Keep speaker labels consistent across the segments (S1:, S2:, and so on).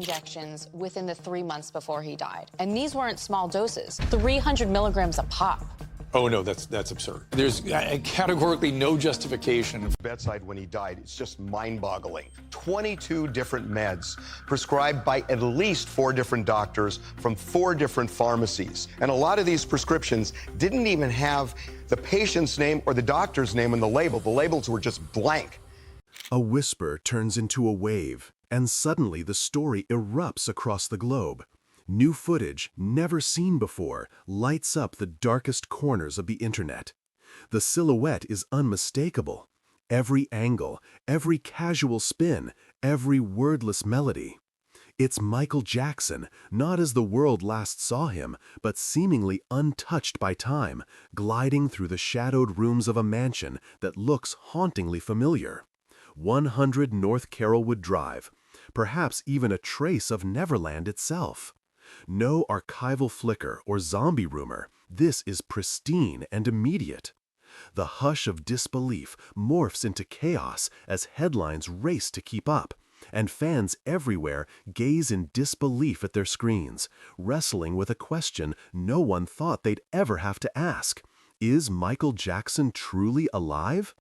S1: injections within the 3 months before he died. And these weren't small doses, 300 milligrams a pop.
S2: Oh, no, that's absurd. There's categorically no justification.
S3: Bedside when he died, it's just mind-boggling. 22 different meds prescribed by at least 4 different doctors from 4 different pharmacies. And a lot of these prescriptions didn't even have the patient's name or the doctor's name on the label. The labels were just blank.
S4: A whisper turns into a wave, and suddenly the story erupts across the globe. New footage, never seen before, lights up the darkest corners of the internet. The silhouette is unmistakable. Every angle, every casual spin, every wordless melody. It's Michael Jackson, not as the world last saw him, but seemingly untouched by time, gliding through the shadowed rooms of a mansion that looks hauntingly familiar. 100 North Carrollwood Drive, perhaps even a trace of Neverland itself. No archival flicker or zombie rumor. This is pristine and immediate. The hush of disbelief morphs into chaos as headlines race to keep up, and fans everywhere gaze in disbelief at their screens, wrestling with a question no one thought they'd ever have to ask. Is Michael Jackson truly alive?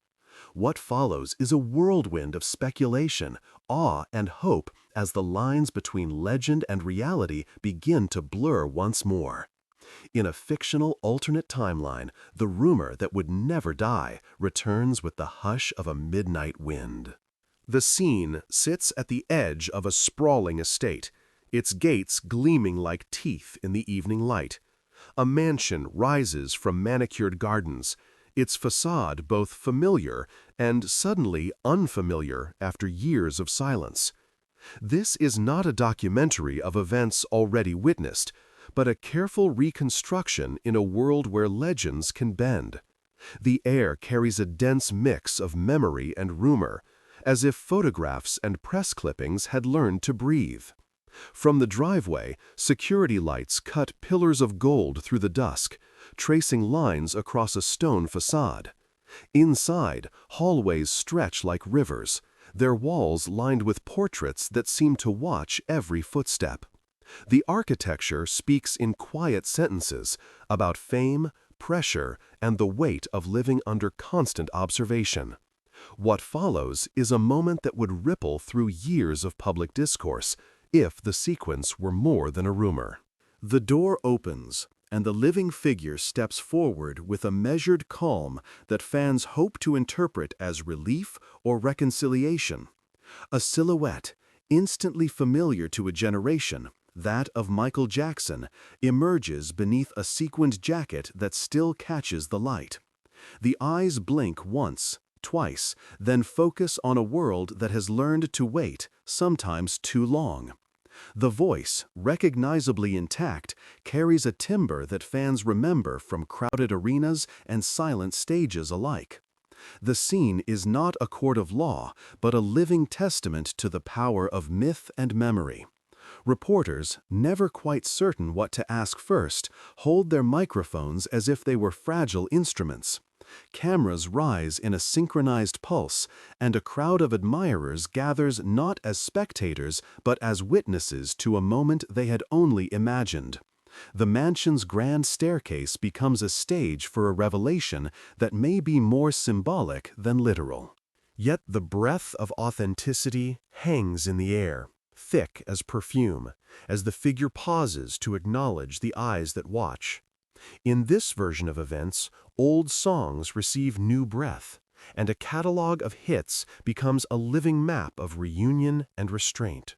S4: What follows is a whirlwind of speculation, awe, and hope as the lines between legend and reality begin to blur once more. In a fictional alternate timeline, the rumor that would never die returns with the hush of a midnight wind. The scene sits at the edge of a sprawling estate, its gates gleaming like teeth in the evening light. A mansion rises from manicured gardens, its facade both familiar and suddenly unfamiliar after years of silence. This is not a documentary of events already witnessed, but a careful reconstruction in a world where legends can bend. The air carries a dense mix of memory and rumor, as if photographs and press clippings had learned to breathe. From the driveway, security lights cut pillars of gold through the dusk, tracing lines across a stone facade. Inside, hallways stretch like rivers, their walls lined with portraits that seem to watch every footstep. The architecture speaks in quiet sentences about fame, pressure, and the weight of living under constant observation. What follows is a moment that would ripple through years of public discourse, if the sequence were more than a rumor. The door opens, and the living figure steps forward with a measured calm that fans hope to interpret as relief or reconciliation. A silhouette, instantly familiar to a generation, that of Michael Jackson, emerges beneath a sequined jacket that still catches the light. The eyes blink once, twice, then focus on a world that has learned to wait, sometimes too long. The voice, recognizably intact, carries a timbre that fans remember from crowded arenas and silent stages alike. The scene is not a court of law, but a living testament to the power of myth and memory. Reporters, never quite certain what to ask first, hold their microphones as if they were fragile instruments. Cameras rise in a synchronized pulse, and a crowd of admirers gathers not as spectators but as witnesses to a moment they had only imagined. The mansion's grand staircase becomes a stage for a revelation that may be more symbolic than literal. Yet the breath of authenticity hangs in the air, thick as perfume, as the figure pauses to acknowledge the eyes that watch. In this version of events, old songs receive new breath, and a catalog of hits becomes a living map of reunion and restraint.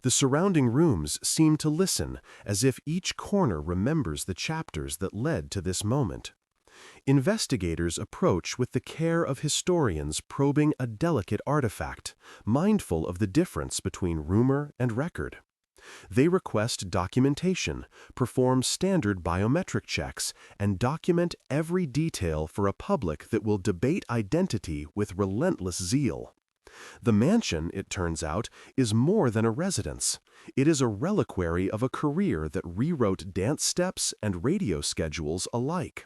S4: The surrounding rooms seem to listen, as if each corner remembers the chapters that led to this moment. Investigators approach with the care of historians probing a delicate artifact, mindful of the difference between rumor and record. They request documentation, perform standard biometric checks, and document every detail for a public that will debate identity with relentless zeal. The mansion, it turns out, is more than a residence. It is a reliquary of a career that rewrote dance steps and radio schedules alike.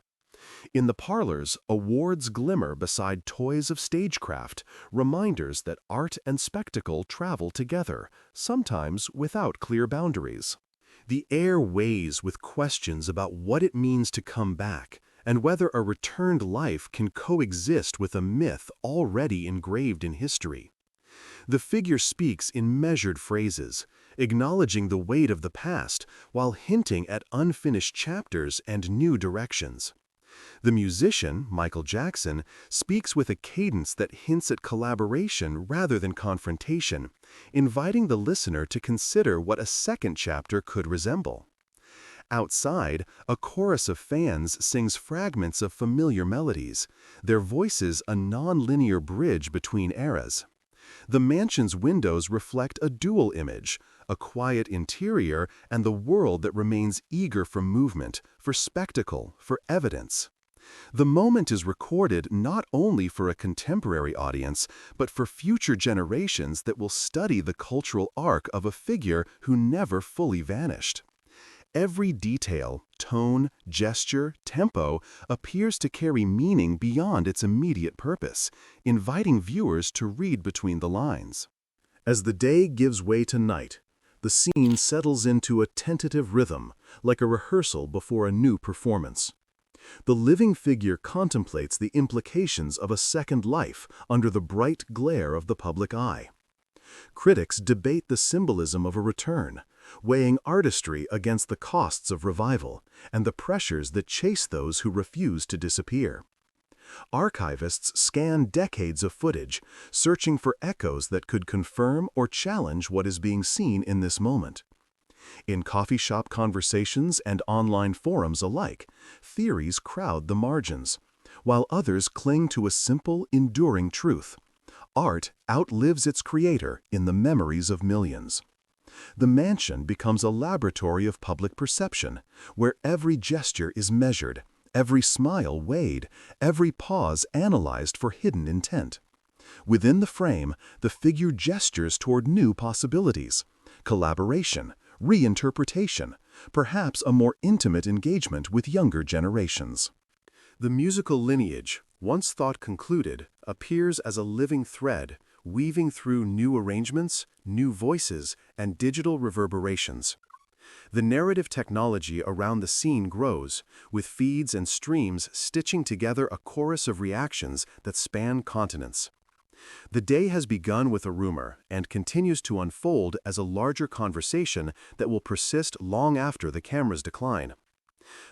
S4: In the parlors, awards glimmer beside toys of stagecraft, reminders that art and spectacle travel together, sometimes without clear boundaries. The air weighs with questions about what it means to come back, and whether a returned life can coexist with a myth already engraved in history. The figure speaks in measured phrases, acknowledging the weight of the past while hinting at unfinished chapters and new directions. The musician, Michael Jackson, speaks with a cadence that hints at collaboration rather than confrontation, inviting the listener to consider what a second chapter could resemble. Outside, a chorus of fans sings fragments of familiar melodies, their voices a non-linear bridge between eras. The mansion's windows reflect a dual image, a quiet interior and the world that remains eager for movement, for spectacle, for evidence. The moment is recorded not only for a contemporary audience, but for future generations that will study the cultural arc of a figure who never fully vanished. Every detail, tone, gesture, tempo appears to carry meaning beyond its immediate purpose, inviting viewers to read between the lines. As the day gives way to night, the scene settles into a tentative rhythm, like a rehearsal before a new performance. The living figure contemplates the implications of a second life under the bright glare of the public eye. Critics debate the symbolism of a return, weighing artistry against the costs of revival and the pressures that chase those who refuse to disappear. Archivists scan decades of footage, searching for echoes that could confirm or challenge what is being seen in this moment. In coffee shop conversations and online forums alike, theories crowd the margins, while others cling to a simple, enduring truth. Art outlives its creator in the memories of millions. The mansion becomes a laboratory of public perception, where every gesture is measured, every smile weighed, every pause analyzed for hidden intent. Within the frame, the figure gestures toward new possibilities, collaboration, reinterpretation, perhaps a more intimate engagement with younger generations. The musical lineage, once thought concluded, appears as a living thread, weaving through new arrangements, new voices, and digital reverberations. The narrative technology around the scene grows, with feeds and streams stitching together a chorus of reactions that span continents. The day has begun with a rumor and continues to unfold as a larger conversation that will persist long after the camera's decline.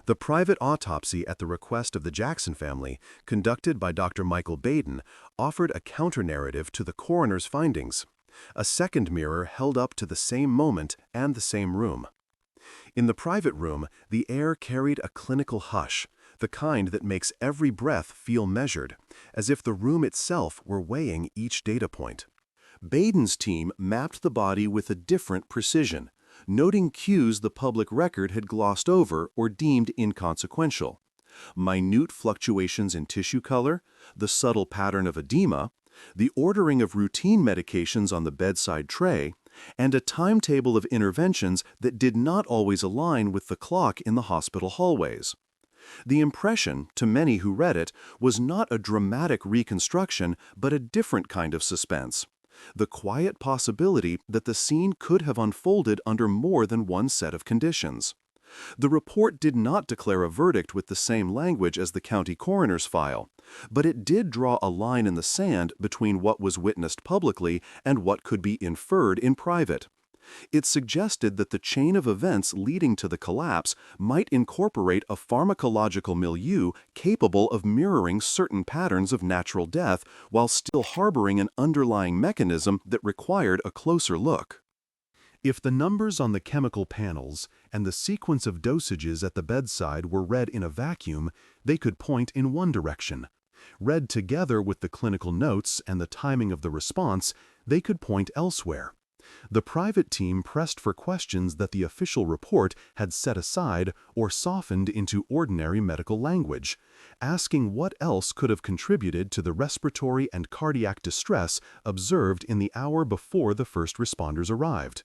S4: The private autopsy at the request of the Jackson family, conducted by Dr. Michael Baden, offered a counter-narrative to the coroner's findings, a second mirror held up to the same moment and the same room. In the private room, the air carried a clinical hush, the kind that makes every breath feel measured, as if the room itself were weighing each data point. Baden's team mapped the body with a different precision, noting cues the public record had glossed over or deemed inconsequential. Minute fluctuations in tissue color, the subtle pattern of edema, the ordering of routine medications on the bedside tray, and a timetable of interventions that did not always align with the clock in the hospital hallways. The impression, to many who read it, was not a dramatic reconstruction, but a different kind of suspense. The quiet possibility that the scene could have unfolded under more than one set of conditions. The report did not declare a verdict with the same language as the county coroner's file, but it did draw a line in the sand between what was witnessed publicly and what could be inferred in private. It suggested that the chain of events leading to the collapse might incorporate a pharmacological milieu capable of mirroring certain patterns of natural death while still harboring an underlying mechanism that required a closer look. If the numbers on the chemical panels and the sequence of dosages at the bedside were read in a vacuum, they could point in one direction. Read together with the clinical notes and the timing of the response, they could point elsewhere. The private team pressed for questions that the official report had set aside or softened into ordinary medical language, asking what else could have contributed to the respiratory and cardiac distress observed in the hour before the first responders arrived.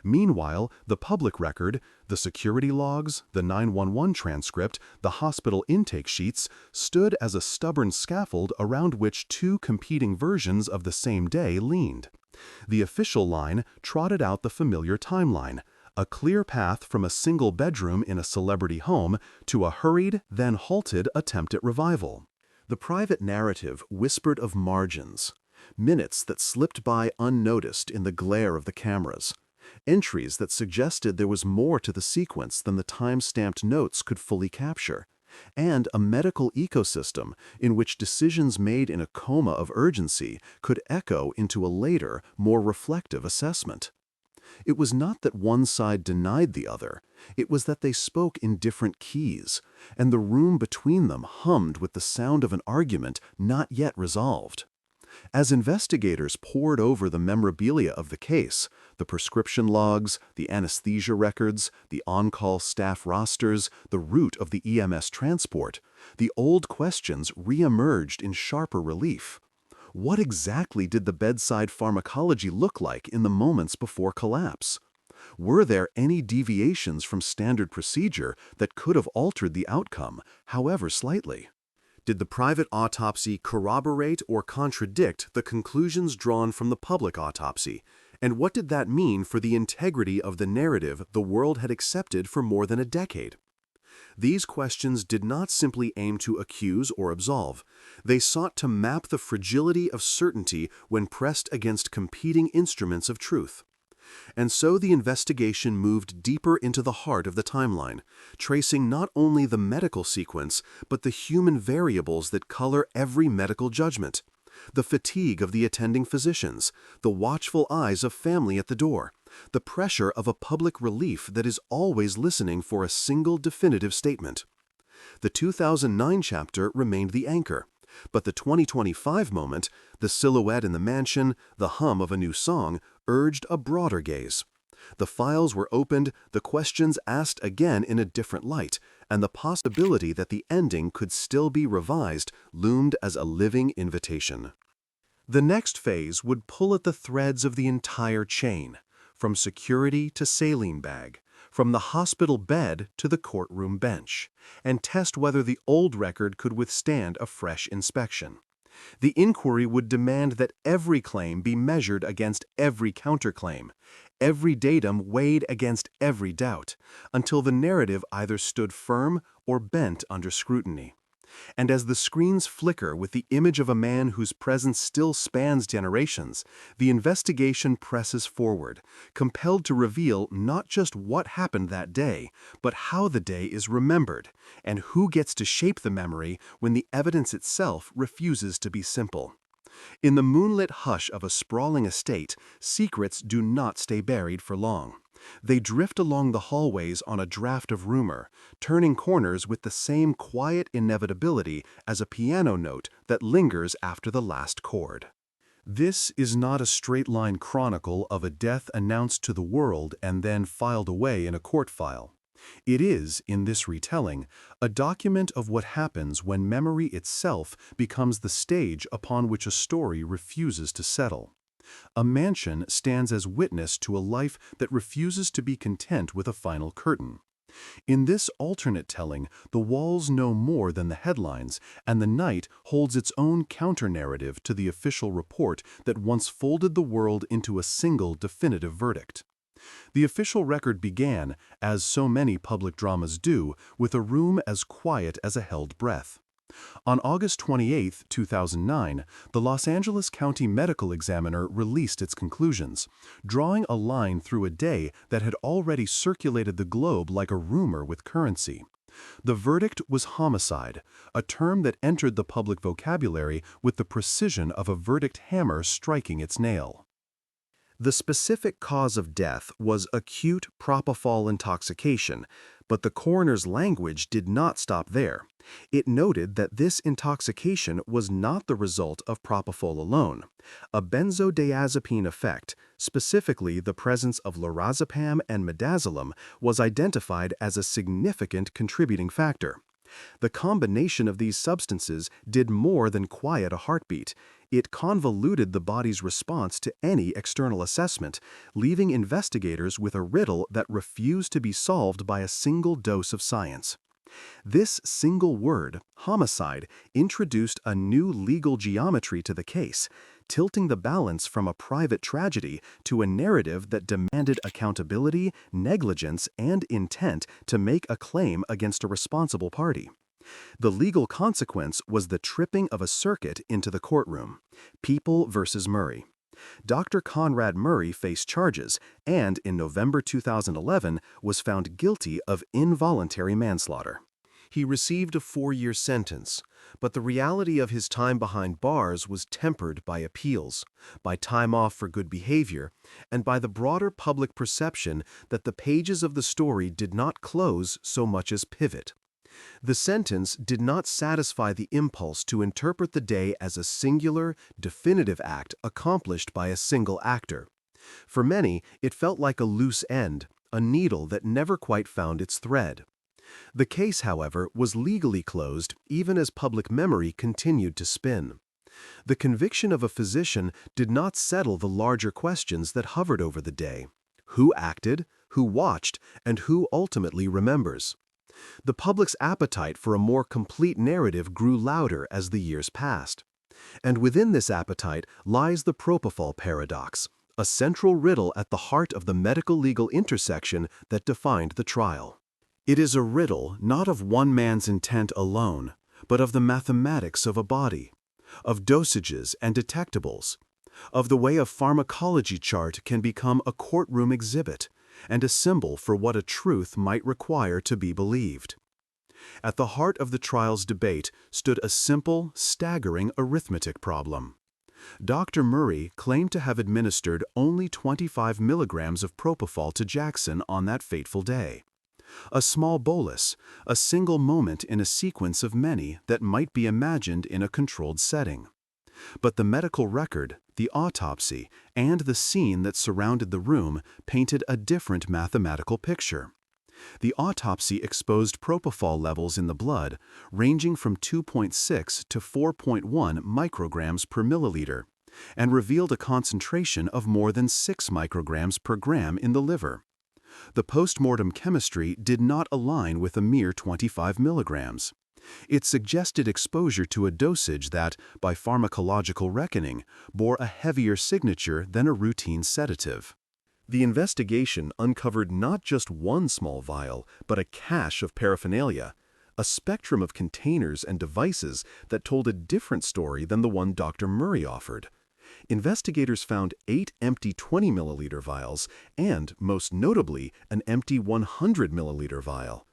S4: Meanwhile, the public record, the security logs, the 911 transcript, the hospital intake sheets stood as a stubborn scaffold around which two competing versions of the same day leaned. The official line trotted out the familiar timeline, a clear path from a single bedroom in a celebrity home to a hurried, then halted attempt at revival. The private narrative whispered of margins, minutes that slipped by unnoticed in the glare of the cameras, entries that suggested there was more to the sequence than the time-stamped notes could fully capture, and a medical ecosystem in which decisions made in a coma of urgency could echo into a later, more reflective assessment. It was not that one side denied the other, it was that they spoke in different keys, and the room between them hummed with the sound of an argument not yet resolved. As investigators pored over the memorabilia of the case, the prescription logs, the anesthesia records, the on-call staff rosters, the route of the EMS transport, the old questions re-emerged in sharper relief. What exactly did the bedside pharmacology look like in the moments before collapse? Were there any deviations from standard procedure that could have altered the outcome, however slightly? Did the private autopsy corroborate or contradict the conclusions drawn from the public autopsy? And what did that mean for the integrity of the narrative the world had accepted for more than a decade? These questions did not simply aim to accuse or absolve. They sought to map the fragility of certainty when pressed against competing instruments of truth. And so the investigation moved deeper into the heart of the timeline, tracing not only the medical sequence, but the human variables that color every medical judgment. The fatigue of the attending physicians, the watchful eyes of family at the door, the pressure of a public relief that is always listening for a single definitive statement. The 2009 chapter remained the anchor, but the 2025 moment, the silhouette in the mansion, the hum of a new song, urged a broader gaze. The files were opened, the questions asked again in a different light, and the possibility that the ending could still be revised loomed as a living invitation. The next phase would pull at the threads of the entire chain, from security to saline bag, from the hospital bed to the courtroom bench, and test whether the old record could withstand a fresh inspection. The inquiry would demand that every claim be measured against every counterclaim, every datum weighed against every doubt, until the narrative either stood firm or bent under scrutiny. And as the screens flicker with the image of a man whose presence still spans generations, the investigation presses forward, compelled to reveal not just what happened that day, but how the day is remembered, and who gets to shape the memory when the evidence itself refuses to be simple. In the moonlit hush of a sprawling estate, secrets do not stay buried for long. They drift along the hallways on a draft of rumor, turning corners with the same quiet inevitability as a piano note that lingers after the last chord. This is not a straight-line chronicle of a death announced to the world and then filed away in a court file. It is, in this retelling, a document of what happens when memory itself becomes the stage upon which a story refuses to settle. A mansion stands as witness to a life that refuses to be content with a final curtain. In this alternate telling, the walls know more than the headlines, and the night holds its own counter-narrative to the official report that once folded the world into a single definitive verdict. The official record began, as so many public dramas do, with a room as quiet as a held breath. On August 28, 2009, the Los Angeles County Medical Examiner released its conclusions, drawing a line through a day that had already circulated the globe like a rumor with currency. The verdict was homicide, a term that entered the public vocabulary with the precision of a verdict hammer striking its nail. The specific cause of death was acute propofol intoxication, but the coroner's language did not stop there. It noted that this intoxication was not the result of propofol alone. A benzodiazepine effect, specifically the presence of lorazepam and midazolam, was identified as a significant contributing factor. The combination of these substances did more than quiet a heartbeat. It convoluted the body's response to any external assessment, leaving investigators with a riddle that refused to be solved by a single dose of science. This single word, homicide, introduced a new legal geometry to the case, tilting the balance from a private tragedy to a narrative that demanded accountability, negligence, and intent to make a claim against a responsible party. The legal consequence was the tripping of a circuit into the courtroom. People versus Murray. Dr. Conrad Murray faced charges and, in November 2011, was found guilty of involuntary manslaughter. He received a 4-year sentence, but the reality of his time behind bars was tempered by appeals, by time off for good behavior, and by the broader public perception that the pages of the story did not close so much as pivot. The sentence did not satisfy the impulse to interpret the day as a singular, definitive act accomplished by a single actor. For many, it felt like a loose end, a needle that never quite found its thread. The case, however, was legally closed even as public memory continued to spin. The conviction of a physician did not settle the larger questions that hovered over the day. Who acted, who watched, and who ultimately remembers? The public's appetite for a more complete narrative grew louder as the years passed. And within this appetite lies the propofol paradox, a central riddle at the heart of the medical-legal intersection that defined the trial. It is a riddle not of one man's intent alone, but of the mathematics of a body, of dosages and detectables, of the way a pharmacology chart can become a courtroom exhibit and a symbol for what a truth might require to be believed. At the heart of the trial's debate stood a simple, staggering arithmetic problem. Dr. Murray claimed to have administered only 25 milligrams of propofol to Jackson on that fateful day. A small bolus, a single moment in a sequence of many that might be imagined in a controlled setting. But the medical record, the autopsy, and the scene that surrounded the room painted a different mathematical picture. The autopsy exposed propofol levels in the blood ranging from 2.6 to 4.1 micrograms per milliliter, and revealed a concentration of more than 6 micrograms per gram in the liver. The post-mortem chemistry did not align with a mere 25 milligrams. It suggested exposure to a dosage that, by pharmacological reckoning, bore a heavier signature than a routine sedative. The investigation uncovered not just one small vial, but a cache of paraphernalia, a spectrum of containers and devices that told a different story than the one Dr. Murray offered. Investigators found 8 empty 20-milliliter vials and, most notably, an empty 100-milliliter vial.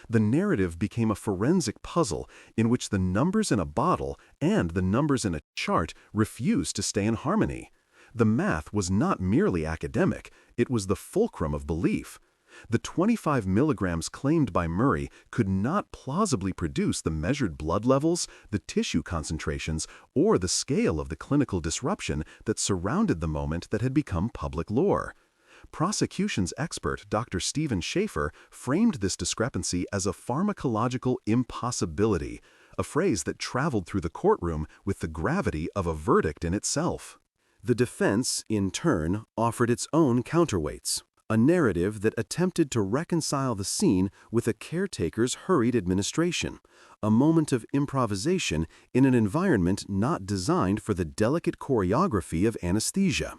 S4: The narrative became a forensic puzzle in which the numbers in a bottle and the numbers in a chart refused to stay in harmony. The math was not merely academic, it was the fulcrum of belief. The 25 milligrams claimed by Murray could not plausibly produce the measured blood levels, the tissue concentrations, or the scale of the clinical disruption that surrounded the moment that had become public lore. Prosecution's expert, Dr. Stephen Schaefer, framed this discrepancy as a pharmacological impossibility, a phrase that traveled through the courtroom with the gravity of a verdict in itself. The defense, in turn, offered its own counterweights, a narrative that attempted to reconcile the scene with a caretaker's hurried administration, a moment of improvisation in an environment not designed for the delicate choreography of anesthesia.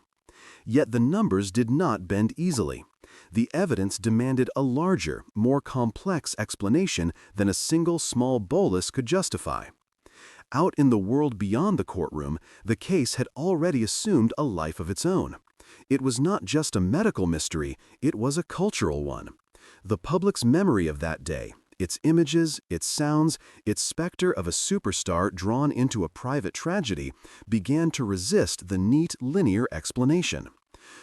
S4: Yet the numbers did not bend easily. The evidence demanded a larger, more complex explanation than a single small bolus could justify. Out in the world beyond the courtroom, the case had already assumed a life of its own. It was not just a medical mystery, it was a cultural one. The public's memory of that day, its images, its sounds, its specter of a superstar drawn into a private tragedy, began to resist the neat, linear explanation.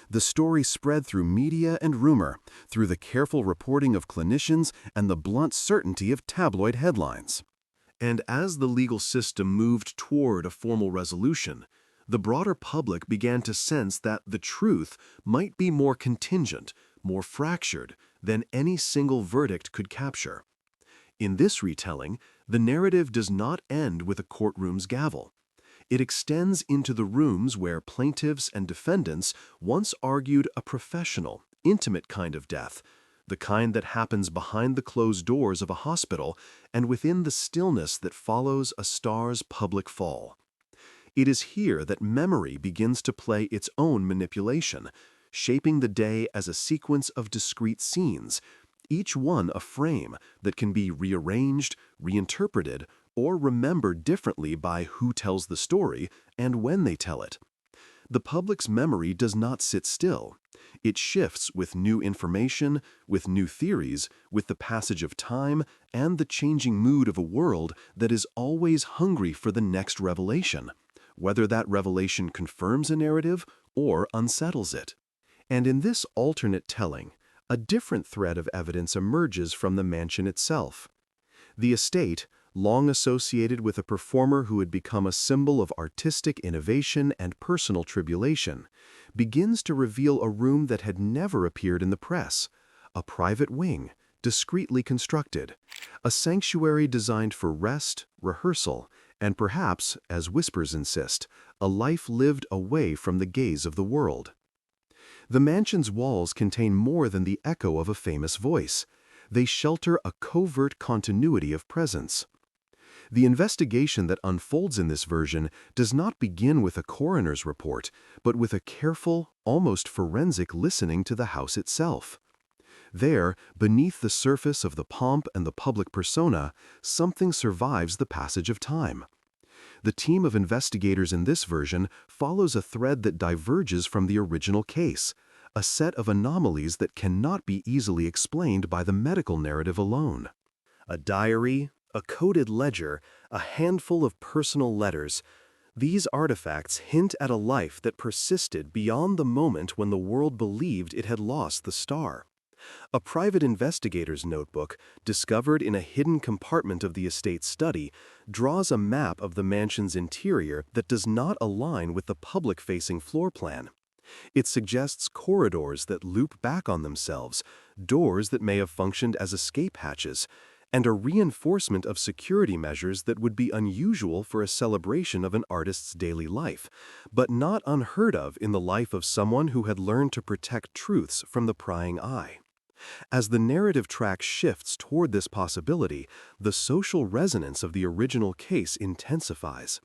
S4: The story spread through media and rumor, through the careful reporting of clinicians and the blunt certainty of tabloid headlines. And as the legal system moved toward a formal resolution, the broader public began to sense that the truth might be more contingent, more fractured, than any single verdict could capture. In this retelling, the narrative does not end with a courtroom's gavel. It extends into the rooms where plaintiffs and defendants once argued a professional, intimate kind of death, the kind that happens behind the closed doors of a hospital and within the stillness that follows a star's public fall. It is here that memory begins to play its own manipulation, shaping the day as a sequence of discrete scenes, each one a frame that can be rearranged, reinterpreted, or remembered differently by who tells the story and when they tell it. The public's memory does not sit still. It shifts with new information, with new theories, with the passage of time, and the changing mood of a world that is always hungry for the next revelation, whether that revelation confirms a narrative or unsettles it. And in this alternate telling, a different thread of evidence emerges from the mansion itself. The estate, long associated with a performer who had become a symbol of artistic innovation and personal tribulation, begins to reveal a room that had never appeared in the press, a private wing, discreetly constructed, a sanctuary designed for rest, rehearsal, and perhaps, as whispers insist, a life lived away from the gaze of the world. The mansion's walls contain more than the echo of a famous voice. They shelter a covert continuity of presence. The investigation that unfolds in this version does not begin with a coroner's report, but with a careful, almost forensic listening to the house itself. There, beneath the surface of the pomp and the public persona, something survives the passage of time. The team of investigators in this version follows a thread that diverges from the original case, a set of anomalies that cannot be easily explained by the medical narrative alone. A diary, a coded ledger, a handful of personal letters. These artifacts hint at a life that persisted beyond the moment when the world believed it had lost the star. A private investigator's notebook, discovered in a hidden compartment of the estate's study, draws a map of the mansion's interior that does not align with the public-facing floor plan. It suggests corridors that loop back on themselves, doors that may have functioned as escape hatches, and a reinforcement of security measures that would be unusual for a celebration of an artist's daily life, but not unheard of in the life of someone who had learned to protect truths from the prying eye. As the narrative track shifts toward this possibility, the social resonance of the original case intensifies.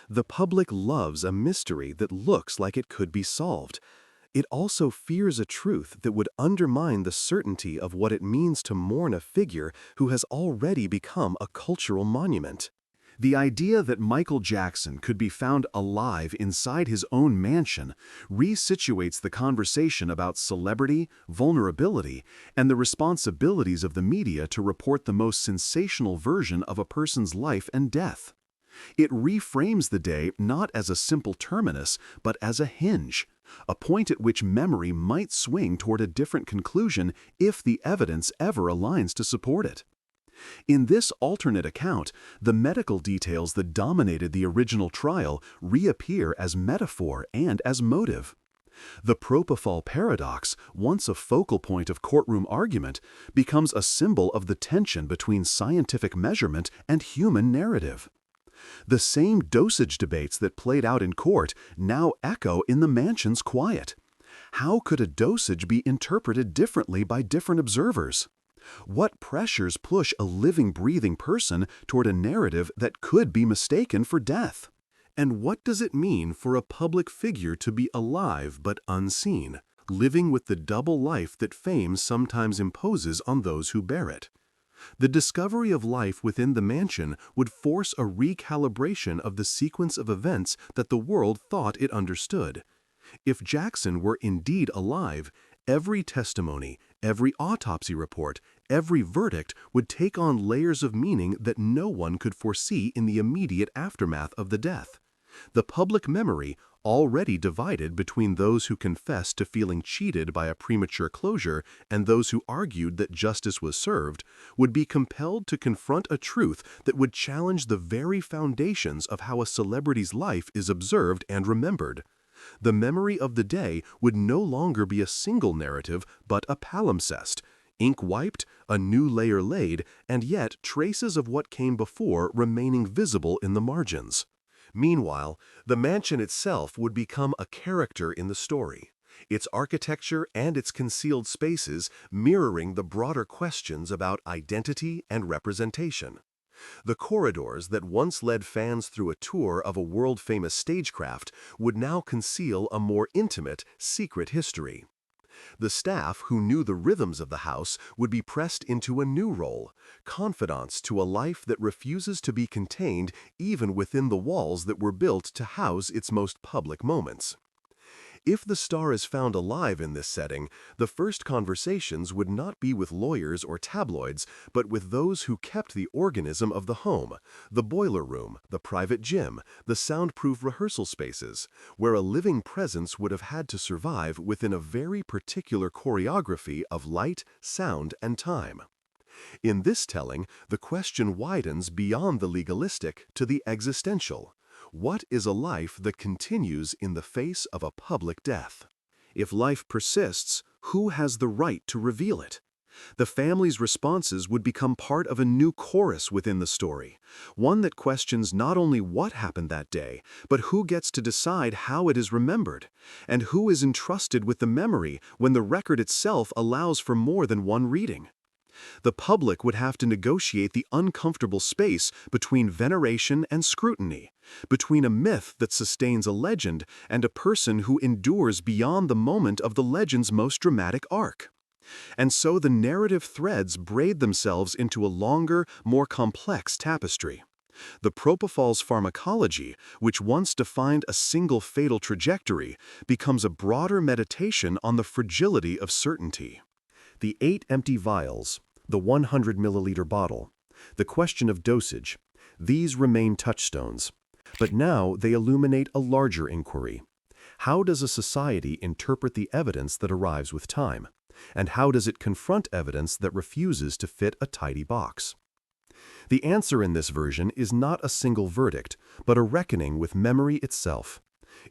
S4: The public loves a mystery that looks like it could be solved. It also fears a truth that would undermine the certainty of what it means to mourn a figure who has already become a cultural monument. The idea that Michael Jackson could be found alive inside his own mansion resituates the conversation about celebrity, vulnerability, and the responsibilities of the media to report the most sensational version of a person's life and death. It reframes the day not as a simple terminus, but as a hinge, a point at which memory might swing toward a different conclusion if the evidence ever aligns to support it. In this alternate account, the medical details that dominated the original trial reappear as metaphor and as motive. The propofol paradox, once a focal point of courtroom argument, becomes a symbol of the tension between scientific measurement and human narrative. The same dosage debates that played out in court now echo in the mansion's quiet. How could a dosage be interpreted differently by different observers? What pressures push a living, breathing person toward a narrative that could be mistaken for death? And what does it mean for a public figure to be alive but unseen, living with the double life that fame sometimes imposes on those who bear it? The discovery of life within the mansion would force a recalibration of the sequence of events that the world thought it understood. If Jackson were indeed alive, every testimony, every autopsy report, every verdict would take on layers of meaning that no one could foresee in the immediate aftermath of the death. The public memory, already divided between those who confessed to feeling cheated by a premature closure and those who argued that justice was served, would be compelled to confront a truth that would challenge the very foundations of how a celebrity's life is observed and remembered. The memory of the day would no longer be a single narrative, but a palimpsest, ink wiped, a new layer laid, and yet traces of what came before remaining visible in the margins. Meanwhile, the mansion itself would become a character in the story, its architecture and its concealed spaces mirroring the broader questions about identity and representation. The corridors that once led fans through a tour of a world-famous stagecraft would now conceal a more intimate, secret history. The staff who knew the rhythms of the house would be pressed into a new role, confidants to a life that refuses to be contained even within the walls that were built to house its most public moments. If the star is found alive in this setting, the first conversations would not be with lawyers or tabloids, but with those who kept the organism of the home, the boiler room, the private gym, the soundproof rehearsal spaces, where a living presence would have had to survive within a very particular choreography of light, sound, and time. In this telling, the question widens beyond the legalistic to the existential. What is a life that continues in the face of a public death? If life persists, who has the right to reveal it? The family's responses would become part of a new chorus within the story, one that questions not only what happened that day, but who gets to decide how it is remembered, and who is entrusted with the memory when the record itself allows for more than one reading. The public would have to negotiate the uncomfortable space between veneration and scrutiny, between a myth that sustains a legend and a person who endures beyond the moment of the legend's most dramatic arc. And so the narrative threads braid themselves into a longer, more complex tapestry. The propofol's pharmacology, which once defined a single fatal trajectory, becomes a broader meditation on the fragility of certainty. The 8 empty vials, the 100 milliliter bottle, the question of dosage, these remain touchstones. But now they illuminate a larger inquiry. How does a society interpret the evidence that arrives with time? And how does it confront evidence that refuses to fit a tidy box? The answer in this version is not a single verdict, but a reckoning with memory itself,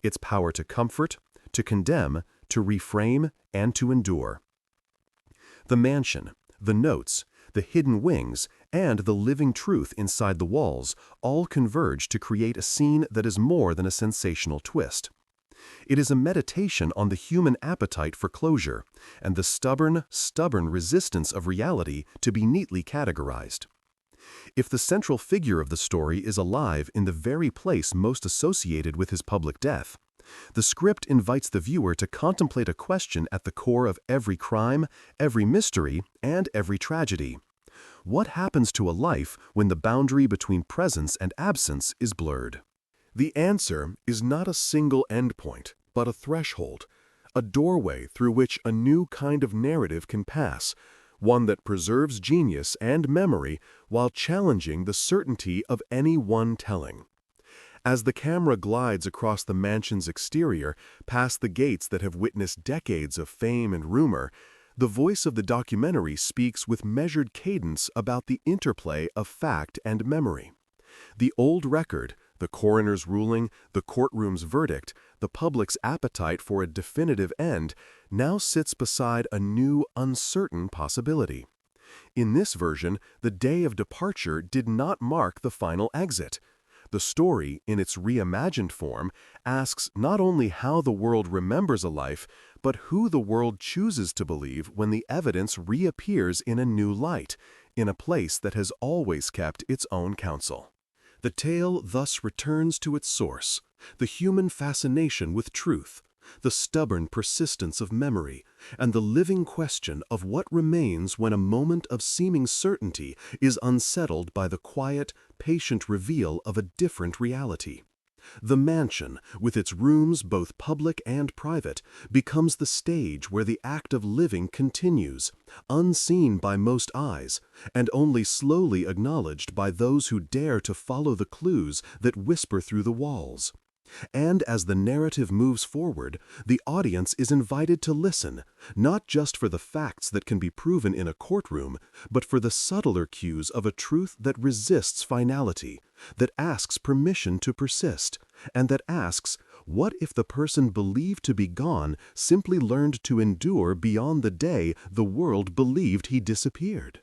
S4: its power to comfort, to condemn, to reframe, and to endure. The mansion, the notes, the hidden wings, and the living truth inside the walls all converge to create a scene that is more than a sensational twist. It is a meditation on the human appetite for closure and the stubborn resistance of reality to be neatly categorized. If the central figure of the story is alive in the very place most associated with his public death, the script invites the viewer to contemplate a question at the core of every crime, every mystery, and every tragedy. What happens to a life when the boundary between presence and absence is blurred? The answer is not a single endpoint, but a threshold, a doorway through which a new kind of narrative can pass, one that preserves genius and memory while challenging the certainty of any one telling. As the camera glides across the mansion's exterior, past the gates that have witnessed decades of fame and rumor, the voice of the documentary speaks with measured cadence about the interplay of fact and memory. The old record, the coroner's ruling, the courtroom's verdict, the public's appetite for a definitive end, now sits beside a new, uncertain possibility. In this version, the day of departure did not mark the final exit. The story, in its reimagined form, asks not only how the world remembers a life, but who the world chooses to believe when the evidence reappears in a new light, in a place that has always kept its own counsel. The tale thus returns to its source, the human fascination with truth, the stubborn persistence of memory, and the living question of what remains when a moment of seeming certainty is unsettled by the quiet, patient reveal of a different reality. The mansion, with its rooms both public and private, becomes the stage where the act of living continues, unseen by most eyes, and only slowly acknowledged by those who dare to follow the clues that whisper through the walls. And as the narrative moves forward, the audience is invited to listen, not just for the facts that can be proven in a courtroom, but for the subtler cues of a truth that resists finality, that asks permission to persist, and that asks, what if the person believed to be gone simply learned to endure beyond the day the world believed he disappeared?